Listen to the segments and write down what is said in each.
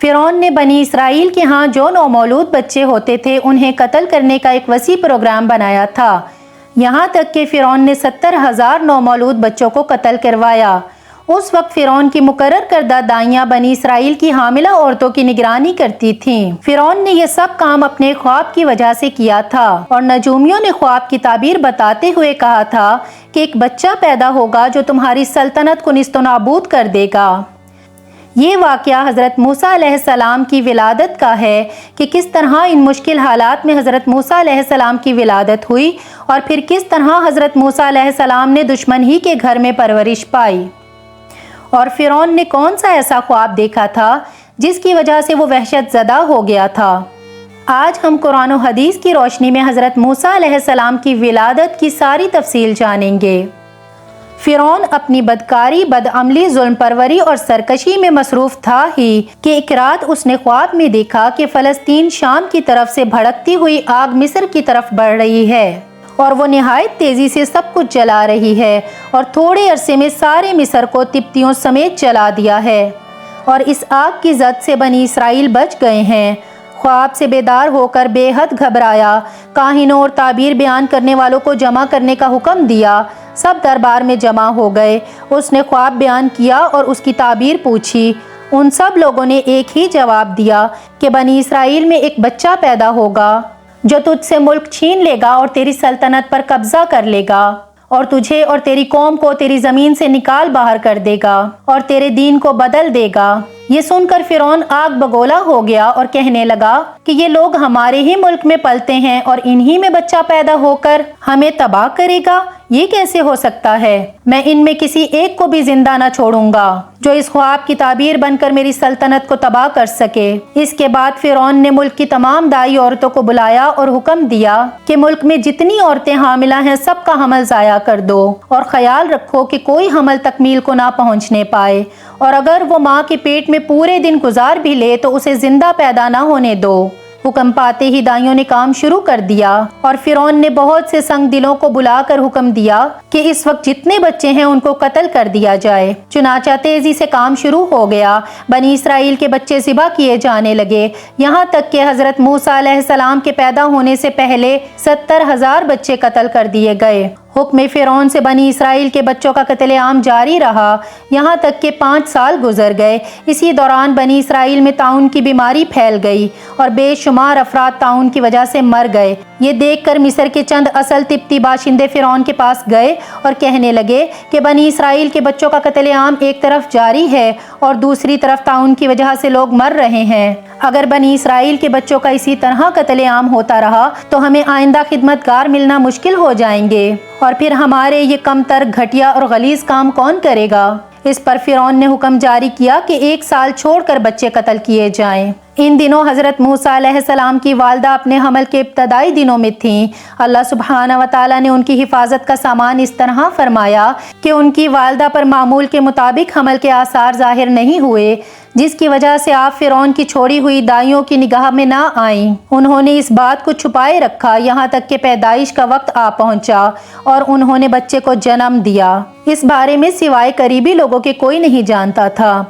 فرعون نے بنی اسرائیل کے ہاں جو نومولود بچے ہوتے تھے انہیں قتل کرنے کا ایک وسیع پروگرام بنایا تھا، یہاں تک کہ فرعون نے 70,000 نومولود بچوں کو قتل کروایا۔ اس وقت فرعون کی مقرر کردہ دائیاں بنی اسرائیل کی حاملہ عورتوں کی نگرانی کرتی تھیں۔ فرعون نے یہ سب کام اپنے خواب کی وجہ سے کیا تھا، اور نجومیوں نے خواب کی تعبیر بتاتے ہوئے کہا تھا کہ ایک بچہ پیدا ہوگا جو تمہاری سلطنت کو نیست و نابود کر دے گا۔ یہ واقعہ حضرت موسیٰ علیہ السلام کی ولادت کا ہے کہ کس طرح ان مشکل حالات میں حضرت موسیٰ علیہ السلام کی ولادت ہوئی، اور پھر کس طرح حضرت موسیٰ علیہ السلام نے دشمن ہی کے گھر میں پرورش پائی، اور فرعون نے کون سا ایسا خواب دیکھا تھا جس کی وجہ سے وہ وحشت زدہ ہو گیا تھا۔ آج ہم قرآن و حدیث کی روشنی میں حضرت موسیٰ علیہ السلام کی ولادت کی ساری تفصیل جانیں گے۔ فرعون اپنی بدکاری، بدعملی، ظلم پروری اور سرکشی میں مصروف تھا ہی کہ ایک رات اس نے خواب میں دیکھا کہ فلسطین شام کی طرف سے بھڑکتی ہوئی آگ مصر کی طرف بڑھ رہی ہے، اور وہ نہایت تیزی سے سب کچھ جلا رہی ہے، اور تھوڑے عرصے میں سارے مصر کو تبتیوں سمیت جلا دیا ہے، اور اس آگ کی زد سے بنی اسرائیل بچ گئے ہیں۔ خواب سے بیدار ہو کر بے حد گھبرایا، کاہنوں اور تعبیر بیان کرنے والوں کو جمع کرنے کا حکم دیا۔ سب دربار میں جمع ہو گئے۔ اس نے خواب بیان کیا اور اس کی تعبیر پوچھی۔ ان سب لوگوں نے ایک ہی جواب دیا کہ بنی اسرائیل میں ایک بچہ پیدا ہوگا جو تجھ سے ملک چھین لے گا اور تیری سلطنت پر قبضہ کر لے گا، اور تجھے اور تیری قوم کو تیری زمین سے نکال باہر کر دے گا، اور تیرے دین کو بدل دے گا۔ یہ سن کر فرعون آگ بگولا ہو گیا اور کہنے لگا کہ یہ لوگ ہمارے ہی ملک میں پلتے ہیں اور انہی میں بچہ پیدا ہو کر ہمیں تباہ کرے گا، یہ کیسے ہو سکتا ہے؟ میں ان میں کسی ایک کو بھی زندہ نہ چھوڑوں گا جو اس خواب کی تعبیر بن کر میری سلطنت کو تباہ کر سکے۔ اس کے بعد فرعون نے ملک کی تمام دائی عورتوں کو بلایا اور حکم دیا کہ ملک میں جتنی عورتیں حاملہ ہیں سب کا حمل ضائع کر دو، اور خیال رکھو کہ کوئی حمل تکمیل کو نہ پہنچنے پائے، اور اگر وہ ماں کے پیٹ میں پورے دن گزار بھی لے تو اسے زندہ پیدا نہ ہونے دو۔ حکم پاتے ہی دائیوں نے کام شروع کر دیا، اور فرعون نے بہت سے سنگ دلوں کو بلا کر حکم دیا کہ اس وقت جتنے بچے ہیں ان کو قتل کر دیا جائے۔ چنانچہ تیزی سے کام شروع ہو گیا، بنی اسرائیل کے بچے ذبح کیے جانے لگے، یہاں تک کہ حضرت موسیٰ علیہ السلام کے پیدا ہونے سے پہلے 70,000 بچے قتل کر دیے گئے۔ حکم فرعون سے بنی اسرائیل کے بچوں کا قتل عام جاری رہا، یہاں تک کہ 5 سال گزر گئے۔ اسی دوران بنی اسرائیل میں طاعون کی بیماری پھیل گئی، اور بے شمار افراد طاعون کی وجہ سے مر گئے۔ یہ دیکھ کر مصر کے چند اصل تبتی باشندے فرعون کے پاس گئے اور کہنے لگے کہ بنی اسرائیل کے بچوں کا قتل عام ایک طرف جاری ہے اور دوسری طرف طاعون کی وجہ سے لوگ مر رہے ہیں۔ اگر بنی اسرائیل کے بچوں کا اسی طرح قتل عام ہوتا رہا تو ہمیں آئندہ خدمتگار ملنا مشکل ہو جائیں گے، اور پھر ہمارے یہ کم تر، گھٹیا اور غلیظ کام کون کرے گا؟ اس پر فرعون نے حکم جاری کیا کہ 1 سال چھوڑ کر بچے قتل کیے جائیں۔ ان دنوں حضرت موسیٰ علیہ السلام کی والدہ اپنے حمل کے ابتدائی دنوں میں تھیں۔ اللہ سبحانہ و تعالیٰ نے ان کی حفاظت کا سامان اس طرح فرمایا کہ ان کی والدہ پر معمول کے مطابق حمل کے آثار ظاہر نہیں ہوئے، جس کی وجہ سے آپ فرعون کی چھوڑی ہوئی دائیوں کی نگاہ میں نہ آئیں۔ انہوں نے اس بات کو چھپائے رکھا یہاں تک کہ پیدائش کا وقت آ پہنچا اور انہوں نے بچے کو جنم دیا۔ اس بارے میں سوائے قریبی لوگوں کے کوئی نہیں جانتا تھا۔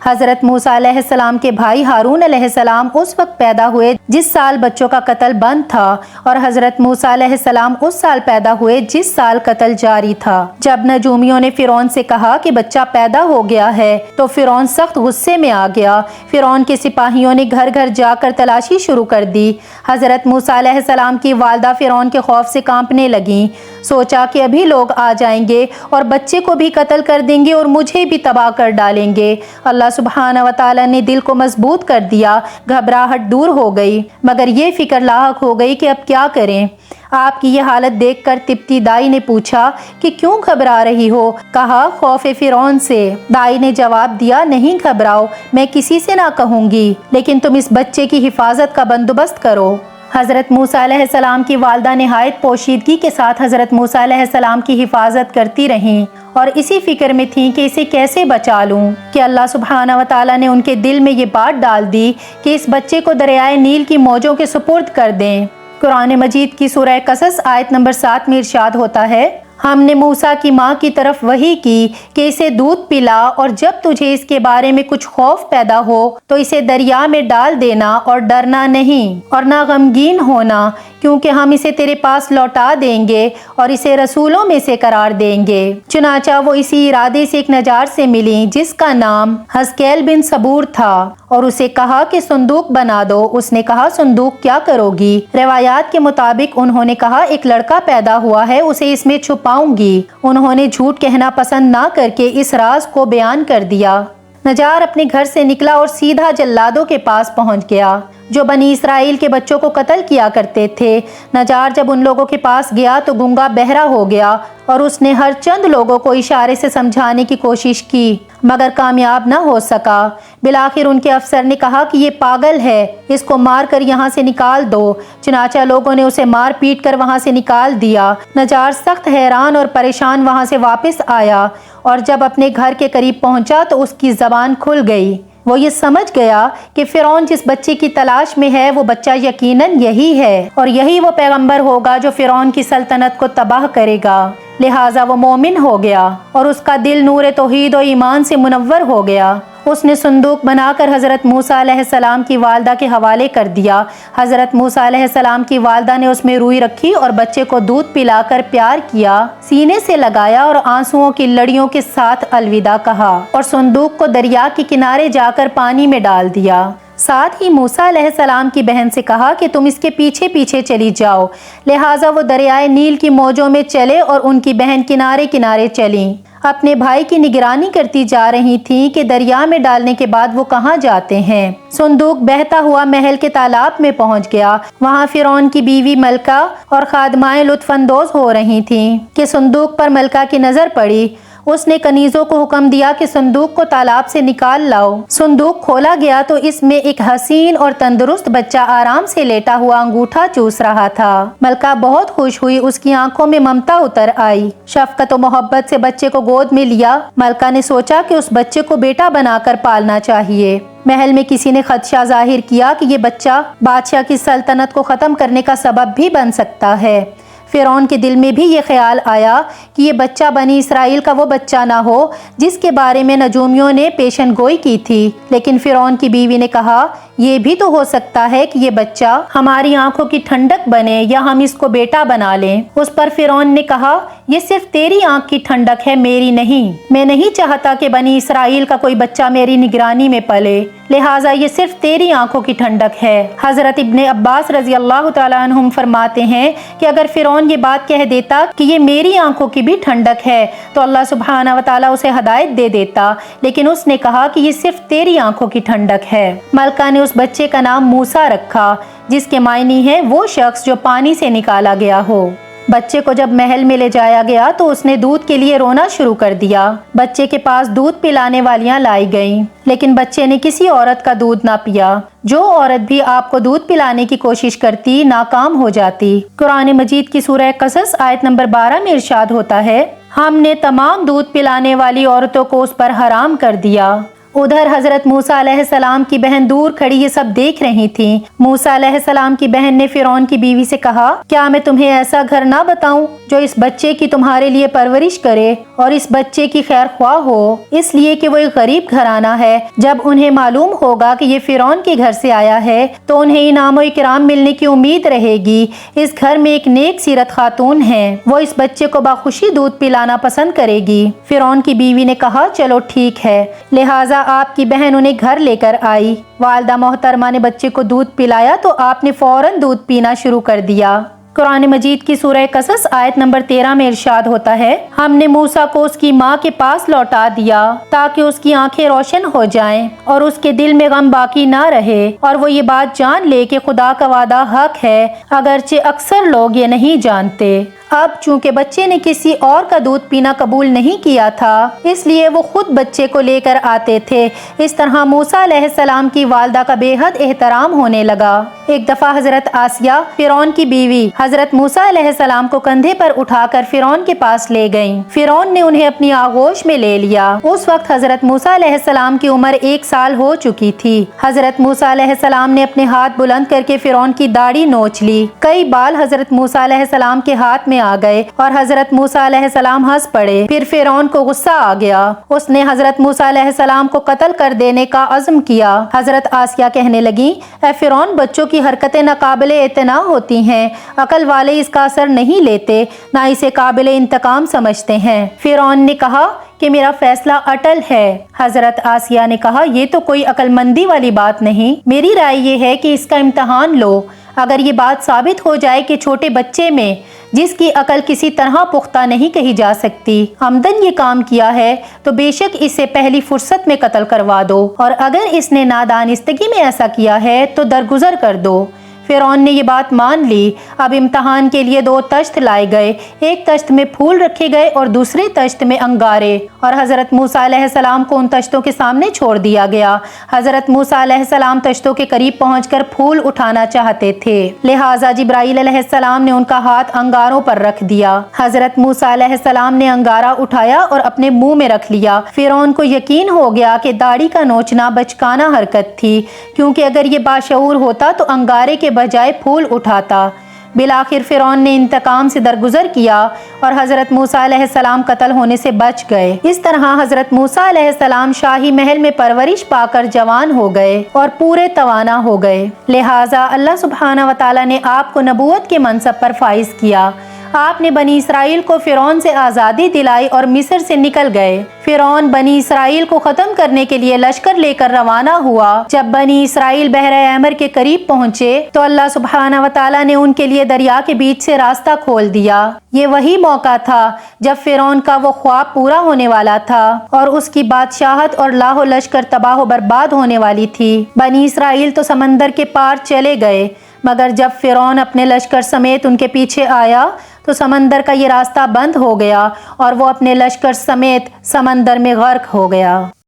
حضرت موسیٰ علیہ السلام کے بھائی ہارون علیہ السلام اس وقت پیدا ہوئے جس سال بچوں کا قتل بند تھا، اور حضرت موسیٰ علیہ السلام اس سال پیدا ہوئے جس سال قتل جاری تھا۔ جب نجومیوں نے فرعون سے کہا کہ بچہ پیدا ہو گیا ہے تو فرعون سخت غصے میں آ گیا۔ فرعون کے سپاہیوں نے گھر گھر جا کر تلاشی شروع کر دی۔ حضرت موسیٰ علیہ السلام کی والدہ فرعون کے خوف سے کانپنے لگیں۔ سوچا کہ ابھی لوگ آ جائیں گے اور بچے کو بھی قتل کر دیں گے اور مجھے بھی تباہ کر ڈالیں گے۔ اللہ سبحانہ و تعالیٰ نے دل کو مضبوط کر دیا، گھبراہٹ دور ہو گئی، مگر یہ فکر لاحق ہو گئی کہ اب کیا کریں۔ آپ کی یہ حالت دیکھ کر تبتی دائی نے پوچھا کہ کیوں گھبرا رہی ہو؟ کہا خوف فرعون سے۔ دائی نے جواب دیا نہیں گھبراؤ، میں کسی سے نہ کہوں گی، لیکن تم اس بچے کی حفاظت کا بندوبست کرو۔ حضرت موسیٰ علیہ السلام کی والدہ نہایت پوشیدگی کے ساتھ حضرت موسیٰ علیہ السلام کی حفاظت کرتی رہیں اور اسی فکر میں تھیں کہ اسے کیسے بچا لوں کہ اللہ سبحانہ و تعالیٰ نے ان کے دل میں یہ بات ڈال دی کہ اس بچے کو دریائے نیل کی موجوں کے سپرد کر دیں۔ قرآن مجید کی سورہ قصص آیت نمبر 7 میں ارشاد ہوتا ہے، ہم نے موسیٰ کی ماں کی طرف وحی کی کہ اسے دودھ پلا اور جب تجھے اس کے بارے میں کچھ خوف پیدا ہو تو اسے دریا میں ڈال دینا اور ڈرنا نہیں اور نہ غمگین ہونا، کیونکہ ہم اسے تیرے پاس لوٹا دیں گے اور اسے رسولوں میں سے قرار دیں گے۔ چنانچہ وہ اسی ارادے سے ایک نجار سے ملی جس کا نام حزقیل بن صبور تھا اور اسے کہا کہ صندوق بنا دو۔ اس نے کہا صندوق کیا کرو گی؟ روایات کے مطابق انہوں نے کہا ایک لڑکا پیدا ہوا ہے، اسے اس میں چھپاؤں گی۔ انہوں نے جھوٹ کہنا پسند نہ کر کے اس راز کو بیان کر دیا۔ نجار اپنے گھر سے نکلا اور سیدھا جلادوں کے پاس پہنچ گیا جو بنی اسرائیل کے بچوں کو قتل کیا کرتے تھے۔ نجار جب ان لوگوں کے پاس گیا تو گونگا بہرا ہو گیا اور اس نے ہر چند لوگوں کو اشارے سے سمجھانے کی کوشش کی مگر کامیاب نہ ہو سکا۔ بالآخر ان کے افسر نے کہا کہ یہ پاگل ہے، اس کو مار کر یہاں سے نکال دو۔ چنانچہ لوگوں نے اسے مار پیٹ کر وہاں سے نکال دیا۔ نجار سخت حیران اور پریشان وہاں سے واپس آیا اور جب اپنے گھر کے قریب پہنچا تو اس کی زبان کھل گئی۔ وہ یہ سمجھ گیا کہ فرعون جس بچے کی تلاش میں ہے وہ بچہ یقیناً یہی ہے اور یہی وہ پیغمبر ہوگا جو فرعون کی سلطنت کو تباہ کرے گا۔ لہٰذا وہ مومن ہو گیا اور اس کا دل نور توحید و ایمان سے منور ہو گیا۔ اس نے صندوق بنا کر حضرت موسیٰ علیہ السلام کی والدہ کے حوالے کر دیا۔ حضرت موسیٰ علیہ السلام کی والدہ نے اس میں روئی رکھی اور بچے کو دودھ پلا کر پیار کیا، سینے سے لگایا اور آنسوؤں کی لڑیوں کے ساتھ الوداع کہا اور صندوق کو دریا کے کنارے جا کر پانی میں ڈال دیا۔ ساتھ ہی موسیٰ علیہ السلام کی بہن سے کہا کہ تم اس کے پیچھے پیچھے چلی جاؤ۔ لہٰذا وہ دریائے نیل کی موجوں میں چلے اور ان کی بہن کنارے کنارے چلیں، اپنے بھائی کی نگرانی کرتی جا رہی تھیں کہ دریا میں ڈالنے کے بعد وہ کہاں جاتے ہیں۔ صندوق بہتا ہوا محل کے تالاب میں پہنچ گیا۔ وہاں فرعون کی بیوی ملکہ اور خادمائیں لطف اندوز ہو رہی تھیں کہ صندوق پر ملکہ کی نظر پڑی۔ اس نے کنیزوں کو حکم دیا کہ صندوق کو تالاب سے نکال لاؤ۔ صندوق کھولا گیا تو اس میں ایک حسین اور تندرست بچہ آرام سے لیٹا ہوا انگوٹھا چوس رہا تھا۔ ملکہ بہت خوش ہوئی، اس کی آنکھوں میں ممتا اتر آئی۔ شفقت و محبت سے بچے کو گود میں لیا۔ ملکہ نے سوچا کہ اس بچے کو بیٹا بنا کر پالنا چاہیے۔ محل میں کسی نے خدشہ ظاہر کیا کہ یہ بچہ بادشاہ کی سلطنت کو ختم کرنے کا سبب بھی بن سکتا ہے۔ فرعون کے دل میں بھی یہ خیال آیا کہ یہ بچہ بنی اسرائیل کا وہ بچہ نہ ہو جس کے بارے میں نجومیوں نے پیشن گوئی کی تھی، لیکن فرعون کی بیوی نے کہا یہ بھی تو ہو سکتا ہے کہ یہ بچہ ہماری آنکھوں کی ٹھنڈک بنے یا ہم اس کو بیٹا بنا لیں۔ اس پر فرعون نے کہا یہ صرف تیری آنکھ کی ٹھنڈک ہے، میری نہیں۔ میں نہیں چاہتا کہ بنی اسرائیل کا کوئی بچہ میری نگرانی میں پلے، لہٰذا یہ صرف تیری آنکھوں کی ٹھنڈک ہے۔ حضرت ابن عباس رضی اللہ تعالیٰ عنہم فرماتے ہیں کہ اگر فرعون یہ بات کہہ دیتا کہ یہ میری آنکھوں کی بھی ٹھنڈک ہے تو اللہ سبحانہ و تعالیٰ اسے ہدایت دے دیتا، لیکن اس نے کہا کہ یہ صرف تیری آنکھوں کی ٹھنڈک ہے۔ ملکہ نے اس بچے کا نام موسیٰ رکھا، جس کے معنی ہے وہ شخص جو پانی سے نکالا گیا ہو۔ بچے کو جب محل میں لے جایا گیا تو اس نے دودھ کے لیے رونا شروع کر دیا۔ بچے کے پاس دودھ پلانے والیاں لائی گئیں، لیکن بچے نے کسی عورت کا دودھ نہ پیا۔ جو عورت بھی آپ کو دودھ پلانے کی کوشش کرتی ناکام ہو جاتی۔ قرآن مجید کی سورہ قصص آیت نمبر 12 میں ارشاد ہوتا ہے ہم نے تمام دودھ پلانے والی عورتوں کو اس پر حرام کر دیا۔ ادھر حضرت موسیٰ علیہ السلام کی بہن دور کھڑی یہ سب دیکھ رہی تھیں۔ موسیٰ علیہ السلام کی بہن نے فرعون کی بیوی سے کہا کیا میں تمہیں ایسا گھر نہ بتاؤں جو اس بچے کی تمہارے لیے پرورش کرے اور اس بچے کی خیر خواہ ہو، اس لیے کہ وہ ایک غریب گھرانہ ہے۔ جب انہیں معلوم ہوگا کہ یہ فرعون کے گھر سے آیا ہے تو انہیں انعام و اکرام ملنے کی امید رہے گی۔ اس گھر میں ایک نیک سیرت خاتون ہے، وہ اس بچے کو بخوشی دودھ پلانا پسند کرے گی۔ فرعون کی بیوی نے کہا چلو ٹھیک ہے، لہٰذا آپ کی بہن انہیں گھر لے کر آئی۔ والدہ محترمہ نے بچے کو دودھ پلایا تو آپ نے فوراً دودھ پینا شروع کر دیا۔ قرآن مجید کی سورہ قصص آیت نمبر 13 میں ارشاد ہوتا ہے ہم نے موسیٰ کو اس کی ماں کے پاس لوٹا دیا تاکہ اس کی آنکھیں روشن ہو جائیں اور اس کے دل میں غم باقی نہ رہے اور وہ یہ بات جان لے کہ خدا کا وعدہ حق ہے، اگرچہ اکثر لوگ یہ نہیں جانتے۔ اب چونکہ بچے نے کسی اور کا دودھ پینا قبول نہیں کیا تھا، اس لیے وہ خود بچے کو لے کر آتے تھے۔ اس طرح موسیٰ علیہ السلام کی والدہ کا بے حد احترام ہونے لگا۔ ایک دفعہ حضرت آسیہ فرعون کی بیوی حضرت موسیٰ علیہ السلام کو کندھے پر اٹھا کر فرعون کے پاس لے گئیں۔ فرعون نے انہیں اپنی آغوش میں لے لیا۔ اس وقت حضرت موسیٰ علیہ السلام کی عمر 1 سال ہو چکی تھی۔ حضرت موسیٰ علیہ السلام نے اپنے ہاتھ بلند کر کے فرعون کی داڑھی نوچ لی۔ کئی بال حضرت موسیٰ علیہ السلام کے ہاتھ میں آ گئے اور حضرت موسیٰ علیہ السلام ہنس پڑے۔ پھر فرعون کو غصہ آ گیا۔ اس نے حضرت موسیٰ علیہ السلام کو قتل کر دینے کا عزم کیا۔ حضرت آسیہ کہنے لگیں، اے فرعون، بچوں کی حرکتیں ناقابل اعتنا ہوتی ہیں، عقل والے اس کا اثر نہیں لیتے، نہ اسے قابل انتقام سمجھتے ہیں۔ فرعون نے کہا کہ میرا فیصلہ اٹل ہے۔ حضرت آسیہ نے کہا، یہ تو کوئی عقل مندی والی بات نہیں، میری رائے یہ ہے کہ اس کا امتحان لو۔ اگر یہ بات ثابت ہو جائے کہ چھوٹے بچے میں جس کی عقل کسی طرح پختہ نہیں کہی جا سکتی عمدن یہ کام کیا ہے تو بے شک اسے پہلی فرصت میں قتل کروا دو، اور اگر اس نے نادانستگی میں ایسا کیا ہے تو درگزر کر دو۔ فرعون نے یہ بات مان لی۔ اب امتحان کے لیے 2 تشت لائے گئے، ایک تشت میں پھول رکھے گئے اور دوسرے تشت میں انگارے، اور حضرت موسیٰ علیہ السلام کو ان تشتوں کے سامنے چھوڑ دیا گیا۔ حضرت موسیٰ علیہ السلام تشتوں کے قریب پہنچ کر پھول اٹھانا چاہتے تھے، لہٰذا جبرائیل علیہ السلام نے ان کا ہاتھ انگاروں پر رکھ دیا۔ حضرت موسیٰ علیہ السلام نے انگارہ اٹھایا اور اپنے منہ میں رکھ لیا۔ فرعون کو یقین ہو گیا کہ داڑھی کا نوچنا بچکانہ حرکت تھی، کیونکہ اگر یہ باشعور ہوتا تو انگارے کے بجائے پھول اٹھاتا۔ بالآخر فرعون نے انتقام سے درگزر کیا اور حضرت موسیٰ علیہ السلام قتل ہونے سے بچ گئے۔ اس طرح حضرت موسیٰ علیہ السلام شاہی محل میں پرورش پا کر جوان ہو گئے اور پورے توانا ہو گئے، لہٰذا اللہ سبحانہ و تعالیٰ نے آپ کو نبوت کے منصب پر فائز کیا۔ آپ نے بنی اسرائیل کو فرعون سے آزادی دلائی اور مصر سے نکل گئے۔ فرعون بنی اسرائیل کو ختم کرنے کے لیے لشکر لے کر روانہ ہوا۔ جب بنی اسرائیل بحر احمر کے قریب پہنچے تو اللہ سبحانہ و تعالیٰ نے ان کے لیے دریا کے بیچ سے راستہ کھول دیا۔ یہ وہی موقع تھا جب فرعون کا وہ خواب پورا ہونے والا تھا اور اس کی بادشاہت اور لاہ و لشکر تباہ و برباد ہونے والی تھی۔ بنی اسرائیل تو سمندر کے پار چلے گئے، مگر جب فرعون اپنے لشکر سمیت ان کے پیچھے آیا تو سمندر کا یہ راستہ بند ہو گیا اور وہ اپنے لشکر سمیت سمندر میں غرق ہو گیا۔